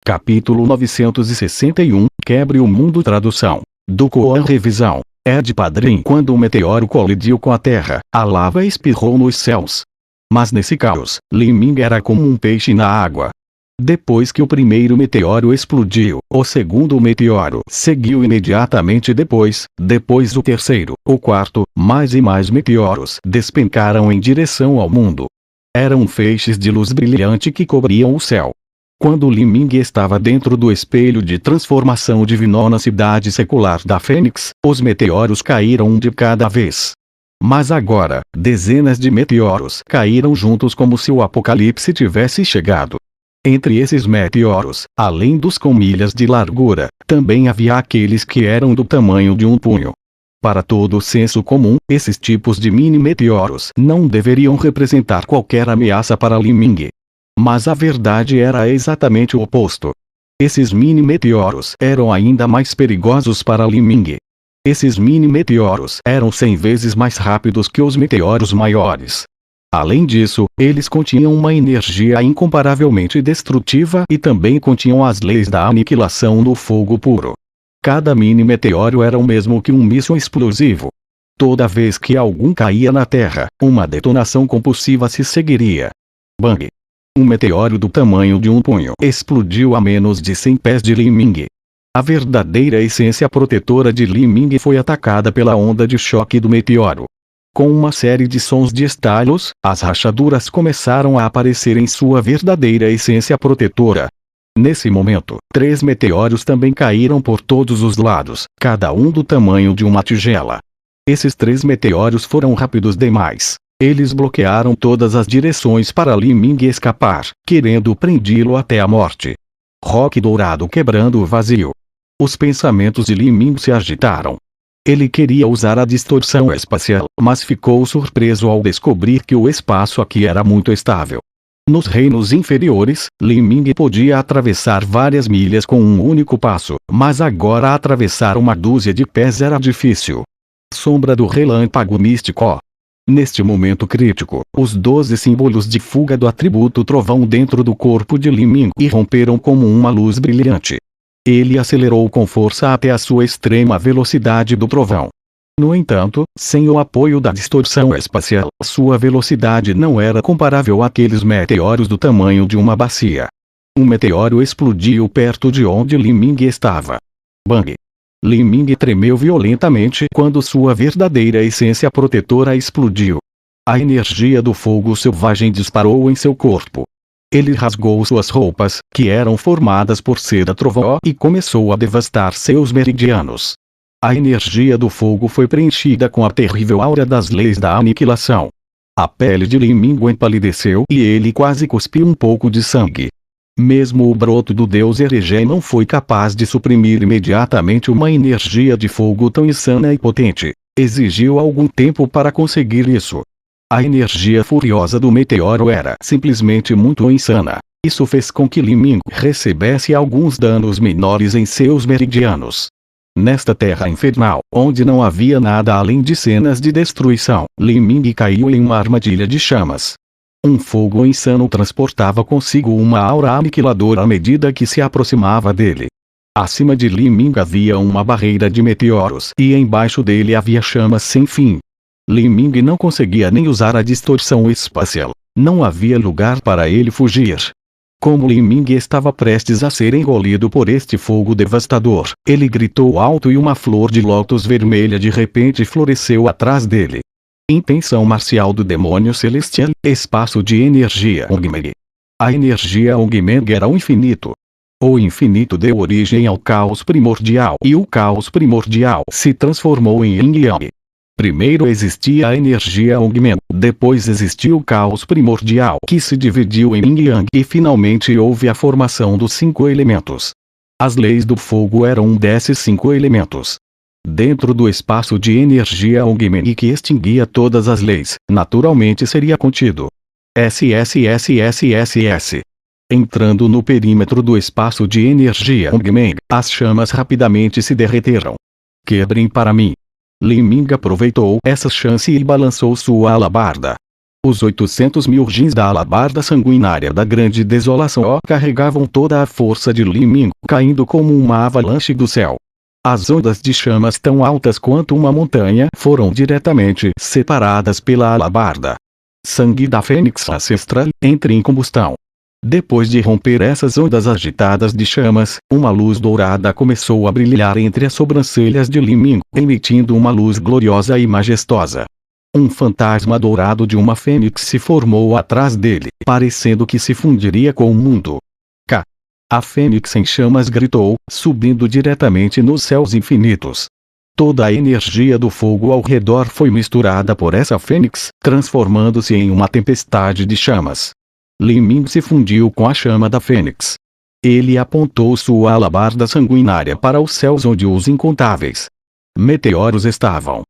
Capítulo 961, Quebre o Mundo. Tradução do Koan. Revisão Ed Padrim. Quando o meteoro colidiu com a Terra, a lava espirrou nos céus. Mas nesse caos, Li Ming era como um peixe na água. Depois que o primeiro meteoro explodiu, o segundo meteoro seguiu imediatamente depois o terceiro, o quarto, mais e mais meteoros despencaram em direção ao mundo. Eram feixes de luz brilhante que cobriam o céu. Quando Li Ming estava dentro do espelho de transformação divina na cidade secular da Fênix, os meteoros caíram um de cada vez. Mas agora, dezenas de meteoros caíram juntos como se o apocalipse tivesse chegado. Entre esses meteoros, além dos com milhas de largura, também havia aqueles que eram do tamanho de um punho. Para todo o senso comum, esses tipos de mini-meteoros não deveriam representar qualquer ameaça para Li Ming. Mas a verdade era exatamente o oposto. Esses mini-meteoros eram ainda mais perigosos para Li Ming. Esses mini-meteoros eram 100 vezes mais rápidos que os meteoros maiores. Além disso, eles continham uma energia incomparavelmente destrutiva e também continham as leis da aniquilação no fogo puro. Cada mini-meteoro era o mesmo que um míssil explosivo. Toda vez que algum caía na Terra, uma detonação compulsiva se seguiria. Bang! Um meteoro do tamanho de um punho explodiu a menos de 100 pés de Li Ming. A verdadeira essência protetora de Li Ming foi atacada pela onda de choque do meteoro. Com uma série de sons de estalos, as rachaduras começaram a aparecer em sua verdadeira essência protetora. Nesse momento, 3 meteoros também caíram por todos os lados, cada um do tamanho de uma tigela. Esses 3 meteoros foram rápidos demais. Eles bloquearam todas as direções para Li Ming escapar, querendo prendê-lo até a morte. Roque dourado quebrando o vazio. Os pensamentos de Li Ming se agitaram. Ele queria usar a distorção espacial, mas ficou surpreso ao descobrir que o espaço aqui era muito estável. Nos reinos inferiores, Li Ming podia atravessar várias milhas com um único passo, mas agora atravessar uma dúzia de pés era difícil. Sombra do relâmpago místico. Neste momento crítico, os 12 símbolos de fuga do atributo trovão dentro do corpo de Li Ming irromperam como uma luz brilhante. Ele acelerou com força até a sua extrema velocidade do trovão. No entanto, sem o apoio da distorção espacial, sua velocidade não era comparável àqueles meteoros do tamanho de uma bacia. Um meteoro explodiu perto de onde Li Ming estava. Bang! Li Ming tremeu violentamente quando sua verdadeira essência protetora explodiu. A energia do fogo selvagem disparou em seu corpo. Ele rasgou suas roupas, que eram formadas por seda trovão, e começou a devastar seus meridianos. A energia do fogo foi preenchida com a terrível aura das leis da aniquilação. A pele de Li Ming empalideceu e ele quase cuspiu um pouco de sangue. Mesmo o broto do deus Erege não foi capaz de suprimir imediatamente uma energia de fogo tão insana e potente. Exigiu algum tempo para conseguir isso. A energia furiosa do meteoro era simplesmente muito insana. Isso fez com que Li Ming recebesse alguns danos menores em seus meridianos. Nesta terra infernal, onde não havia nada além de cenas de destruição, Li Ming caiu em uma armadilha de chamas. Um fogo insano transportava consigo uma aura aniquiladora à medida que se aproximava dele. Acima de Li Ming havia uma barreira de meteoros e embaixo dele havia chamas sem fim. Li Ming não conseguia nem usar a distorção espacial. Não havia lugar para ele fugir. Como Li Ming estava prestes a ser engolido por este fogo devastador, ele gritou alto e uma flor de lótus vermelha de repente floresceu atrás dele. Intenção marcial do demônio celestial, espaço de energia Ongmeng. A energia Ongmeng era o infinito. O infinito deu origem ao caos primordial e o caos primordial se transformou em Yin Yang. Primeiro existia a energia Ongmeng, depois existiu o caos primordial que se dividiu em Yin Yang e finalmente houve a formação dos 5 elementos. As leis do fogo eram um desses 5 elementos. Dentro do espaço de energia Ongmeng que extinguia todas as leis, naturalmente seria contido. SSSSSS. Entrando no perímetro do espaço de energia Ongmeng, as chamas rapidamente se derreteram. Quebrem para mim. Li Ming aproveitou essa chance e balançou sua alabarda. Os 800 mil jins da alabarda sanguinária da grande desolação carregavam toda a força de Li Ming, caindo como uma avalanche do céu. As ondas de chamas tão altas quanto uma montanha foram diretamente separadas pela alabarda. Sangue da fênix ancestral entra em combustão. Depois de romper essas ondas agitadas de chamas, uma luz dourada começou a brilhar entre as sobrancelhas de Li Ming, emitindo uma luz gloriosa e majestosa. Um fantasma dourado de uma fênix se formou atrás dele, parecendo que se fundiria com o mundo. A fênix em chamas gritou, subindo diretamente nos céus infinitos. Toda a energia do fogo ao redor foi misturada por essa fênix, transformando-se em uma tempestade de chamas. Li Ming se fundiu com a chama da fênix. Ele apontou sua alabarda sanguinária para os céus onde os incontáveis meteoros estavam.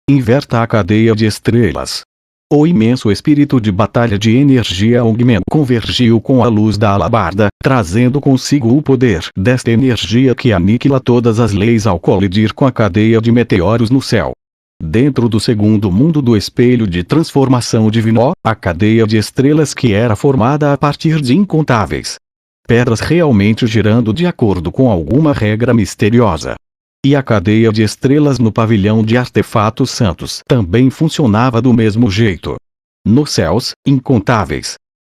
Inverta a cadeia de estrelas. O imenso espírito de batalha de energia Ongmen convergiu com a luz da alabarda, trazendo consigo o poder desta energia que aniquila todas as leis ao colidir com a cadeia de meteoros no céu. Dentro do segundo mundo do espelho de transformação divino, a cadeia de estrelas que era formada a partir de incontáveis pedras realmente girando de acordo com alguma regra misteriosa. E a cadeia de estrelas no pavilhão de artefatos santos também funcionava do mesmo jeito. Nos céus, incontáveis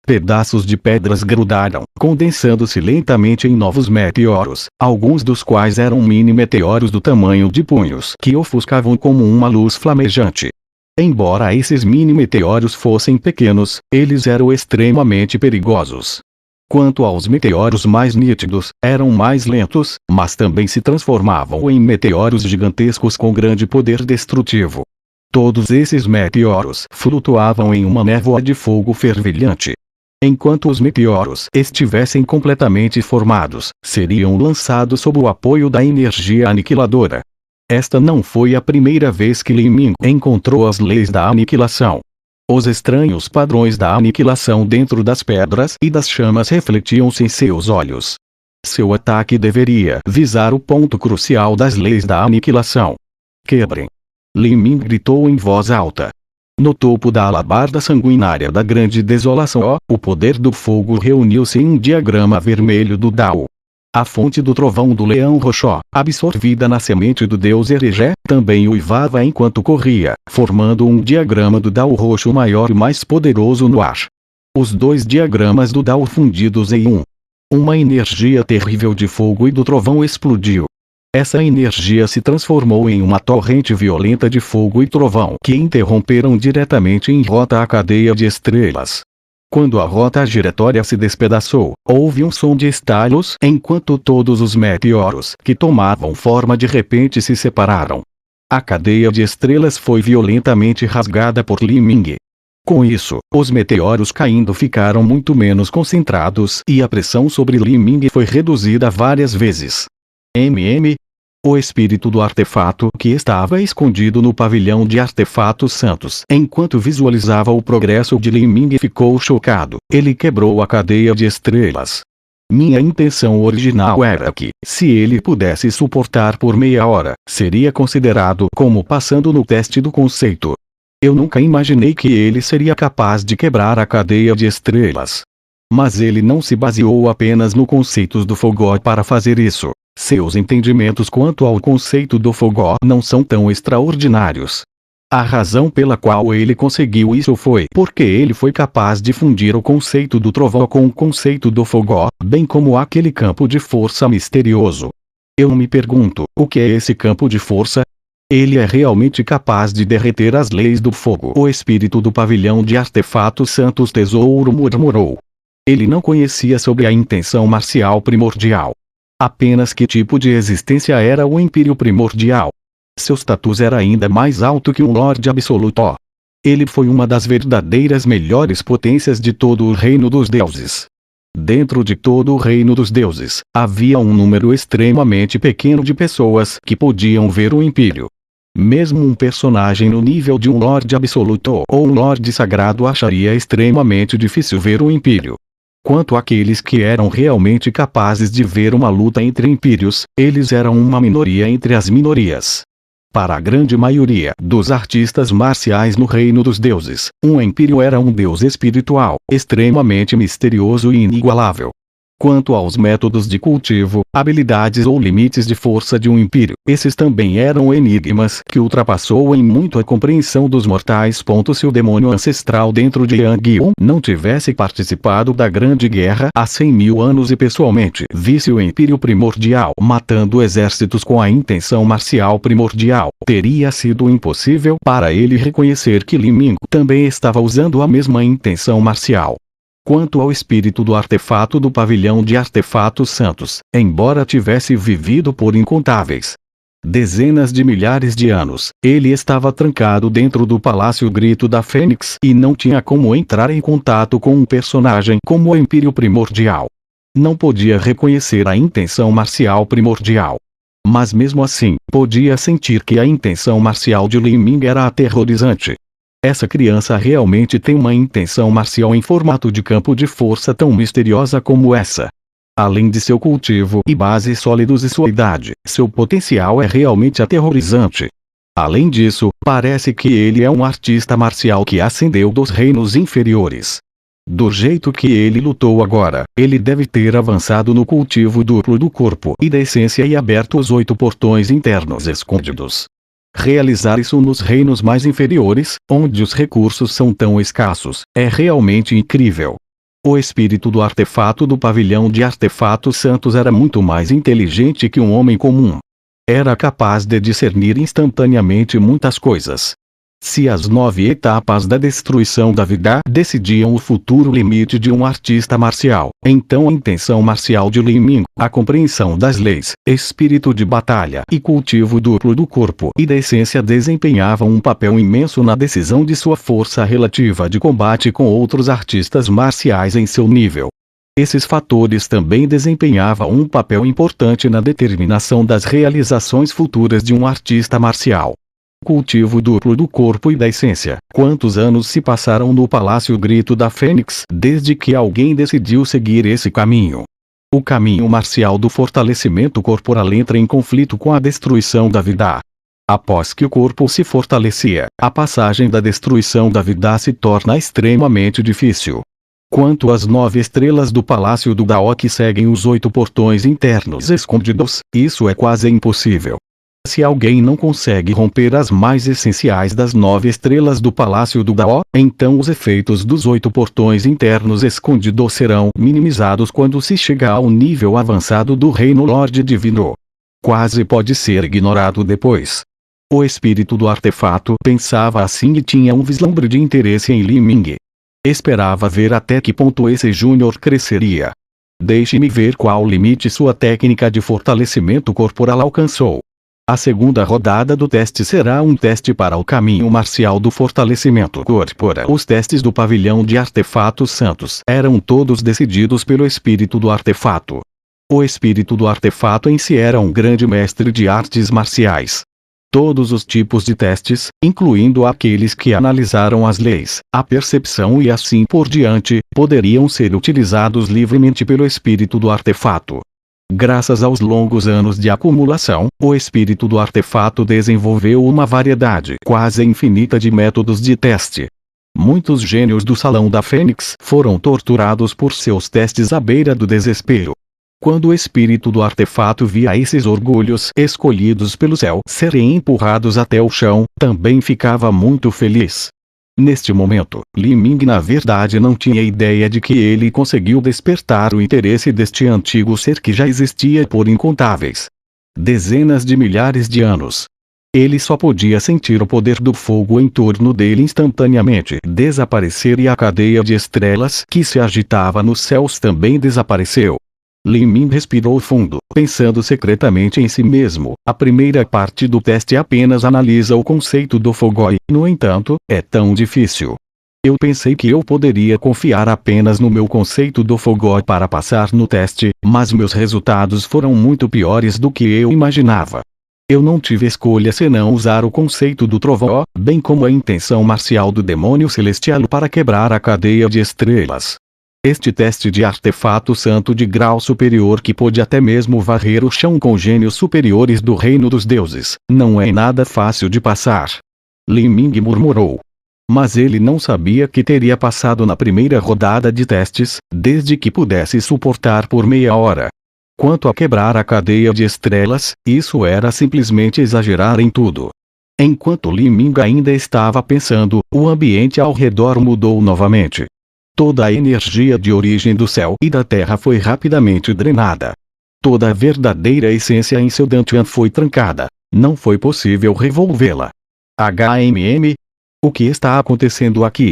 pedaços de pedras grudaram, condensando-se lentamente em novos meteoros, alguns dos quais eram mini-meteoros do tamanho de punhos que ofuscavam como uma luz flamejante. Embora esses mini-meteoros fossem pequenos, eles eram extremamente perigosos. Quanto aos meteoros mais nítidos, eram mais lentos, mas também se transformavam em meteoros gigantescos com grande poder destrutivo. Todos esses meteoros flutuavam em uma névoa de fogo fervilhante. Enquanto os meteoros estivessem completamente formados, seriam lançados sob o apoio da energia aniquiladora. Esta não foi a primeira vez que Li Ming encontrou as leis da aniquilação. Os estranhos padrões da aniquilação dentro das pedras e das chamas refletiam-se em seus olhos. Seu ataque deveria visar o ponto crucial das leis da aniquilação. Quebrem! Li Ming gritou em voz alta. No topo da alabarda sanguinária da grande desolação, o poder do fogo reuniu-se em um diagrama vermelho do Dao. A fonte do trovão do leão roxo, absorvida na semente do deus Eregé, também uivava enquanto corria, formando um diagrama do Dao roxo maior e mais poderoso no ar. Os dois diagramas do Dao fundidos em uma energia terrível de fogo e do trovão explodiu. Essa energia se transformou em uma torrente violenta de fogo e trovão que interromperam diretamente em rota a cadeia de estrelas. Quando a rota giratória se despedaçou, houve um som de estalos enquanto todos os meteoros que tomavam forma de repente se separaram. A cadeia de estrelas foi violentamente rasgada por Li Ming. Com isso, os meteoros caindo ficaram muito menos concentrados e a pressão sobre Li Ming foi reduzida várias vezes. O espírito do artefato que estava escondido no pavilhão de artefatos santos enquanto visualizava o progresso de Li Ming ficou chocado. Ele quebrou a cadeia de estrelas. Minha intenção original era que, se ele pudesse suportar por meia hora, seria considerado como passando no teste do conceito. Eu nunca imaginei que ele seria capaz de quebrar a cadeia de estrelas. Mas ele não se baseou apenas no conceito do fogo para fazer isso. Seus entendimentos quanto ao conceito do fogo não são tão extraordinários. A razão pela qual ele conseguiu isso foi porque ele foi capaz de fundir o conceito do trovão com o conceito do fogo, bem como aquele campo de força misterioso. Eu me pergunto, o que é esse campo de força? Ele é realmente capaz de derreter as leis do fogo. O espírito do pavilhão de artefatos santos tesouro murmurou. Ele não conhecia sobre a intenção marcial primordial. Apenas que tipo de existência era o Império Primordial. Seu status era ainda mais alto que um Lorde Absoluto. Ele foi uma das verdadeiras melhores potências de todo o reino dos deuses. Dentro de todo o reino dos deuses, havia um número extremamente pequeno de pessoas que podiam ver o Império. Mesmo um personagem no nível de um Lorde Absoluto ou um Lorde Sagrado acharia extremamente difícil ver o Império. Quanto àqueles que eram realmente capazes de ver uma luta entre impérios, eles eram uma minoria entre as minorias. Para a grande maioria dos artistas marciais no reino dos deuses, um empírio era um deus espiritual, extremamente misterioso e inigualável. Quanto aos métodos de cultivo, habilidades ou limites de força de um empírio, esses também eram enigmas que ultrapassou em muito a compreensão dos mortais. Se o demônio ancestral dentro de Yang-un não tivesse participado da Grande Guerra há 100.000 anos e pessoalmente visse o empírio primordial matando exércitos com a intenção marcial primordial, teria sido impossível para ele reconhecer que Li Ming também estava usando a mesma intenção marcial. Quanto ao espírito do artefato do pavilhão de artefatos santos, embora tivesse vivido por incontáveis dezenas de milhares de anos, ele estava trancado dentro do Palácio Grito da Fênix e não tinha como entrar em contato com um personagem como o Empírio Primordial. Não podia reconhecer a intenção marcial primordial. Mas mesmo assim, podia sentir que a intenção marcial de Li Ming era aterrorizante. Essa criança realmente tem uma intenção marcial em formato de campo de força tão misteriosa como essa. Além de seu cultivo e base sólidos e sua idade, seu potencial é realmente aterrorizante. Além disso, parece que ele é um artista marcial que ascendeu dos reinos inferiores. Do jeito que ele lutou agora, ele deve ter avançado no cultivo duplo do corpo e da essência e aberto os 8 portões internos escondidos. Realizar isso nos reinos mais inferiores, onde os recursos são tão escassos, é realmente incrível. O espírito do artefato do pavilhão de artefatos santos era muito mais inteligente que um homem comum. Era capaz de discernir instantaneamente muitas coisas. Se as 9 etapas da destruição da vida decidiam o futuro limite de um artista marcial, então a intenção marcial de Li Ming, a compreensão das leis, espírito de batalha e cultivo duplo do corpo e da essência desempenhavam um papel imenso na decisão de sua força relativa de combate com outros artistas marciais em seu nível. Esses fatores também desempenhavam um papel importante na determinação das realizações futuras de um artista marcial. Cultivo duplo do corpo e da essência. Quantos anos se passaram no Palácio Grito da Fênix desde que alguém decidiu seguir esse caminho? O caminho marcial do fortalecimento corporal entra em conflito com a destruição da vida. Após que o corpo se fortalecia, a passagem da destruição da vida se torna extremamente difícil. Quanto às 9 estrelas do Palácio do Dao que seguem os 8 portões internos escondidos, isso é quase impossível. Se alguém não consegue romper as mais essenciais das 9 estrelas do Palácio do Dao, então os efeitos dos 8 portões internos escondidos serão minimizados quando se chegar ao nível avançado do Reino Lorde Divino. Quase pode ser ignorado depois. O espírito do artefato pensava assim e tinha um vislumbre de interesse em Li Ming. Esperava ver até que ponto esse júnior cresceria. Deixe-me ver qual limite sua técnica de fortalecimento corporal alcançou. A segunda rodada do teste será um teste para o caminho marcial do fortalecimento corporal. Os testes do pavilhão de artefatos santos eram todos decididos pelo espírito do artefato. O espírito do artefato em si era um grande mestre de artes marciais. Todos os tipos de testes, incluindo aqueles que analisaram as leis, a percepção e assim por diante, poderiam ser utilizados livremente pelo espírito do artefato. Graças aos longos anos de acumulação, o espírito do artefato desenvolveu uma variedade quase infinita de métodos de teste. Muitos gênios do Salão da Fênix foram torturados por seus testes à beira do desespero. Quando o espírito do artefato via esses orgulhos escolhidos pelo céu serem empurrados até o chão, também ficava muito feliz. Neste momento, Li Ming na verdade não tinha ideia de que ele conseguiu despertar o interesse deste antigo ser que já existia por incontáveis dezenas de milhares de anos. Ele só podia sentir o poder do fogo em torno dele instantaneamente desaparecer e a cadeia de estrelas que se agitava nos céus também desapareceu. Li Ming respirou fundo, pensando secretamente em si mesmo. A primeira parte do teste apenas analisa o conceito do fogo e, no entanto, é tão difícil. Eu pensei que eu poderia confiar apenas no meu conceito do fogo para passar no teste, mas meus resultados foram muito piores do que eu imaginava. Eu não tive escolha senão usar o conceito do trovão, bem como a intenção marcial do demônio celestial para quebrar a cadeia de estrelas. Este teste de artefato santo de grau superior que pôde até mesmo varrer o chão com gênios superiores do reino dos deuses, não é nada fácil de passar. Li Ming murmurou. Mas ele não sabia que teria passado na primeira rodada de testes, desde que pudesse suportar por meia hora. Quanto a quebrar a cadeia de estrelas, isso era simplesmente exagerar em tudo. Enquanto Li Ming ainda estava pensando, o ambiente ao redor mudou novamente. Toda a energia de origem do céu e da terra foi rapidamente drenada. Toda a verdadeira essência em seu Dantian foi trancada. Não foi possível revolvê-la. HMM? O que está acontecendo aqui?